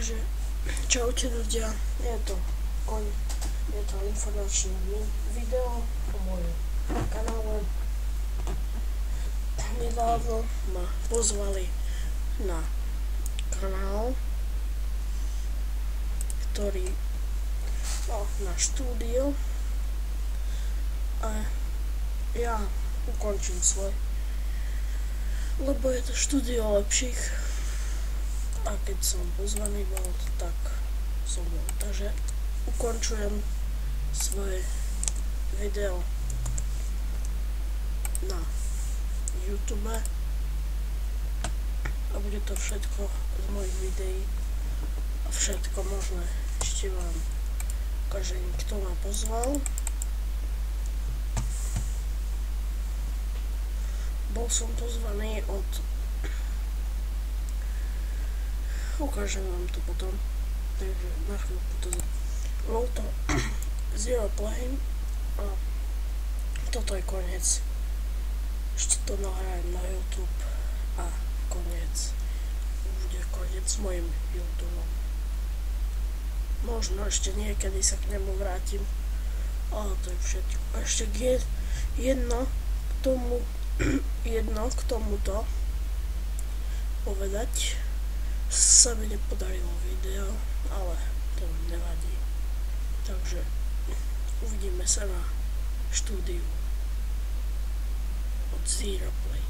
Takže čaute ľudia, je to informačné video o mojom kanále. Nedávno ma pozvali na kanál, na štúdio, a ja ukončím svoj, lebo je to štúdio lepších, a keď som pozvaný bol, tak som bol. Takže ukončujem svoje video na YouTube a bude to všetko z mojich videí a všetko možné. Ešte vám ukážem, kto ma pozval. Bol som pozvaný od... Ukážem vám to potom, takže na chvíľku to... Bol to Zero Play a toto je koniec. Ešte to nahrajem na YouTube a koniec. Bude koniec s mojim YouTubeom. Možno ešte niekedy sa k nemu vrátim, ale to je všetko. A ešte jedno k tomuto povedať. Sa mi nepodarilo video, ale to nevadí. Takže uvidíme sa na štúdiu od Zero Play.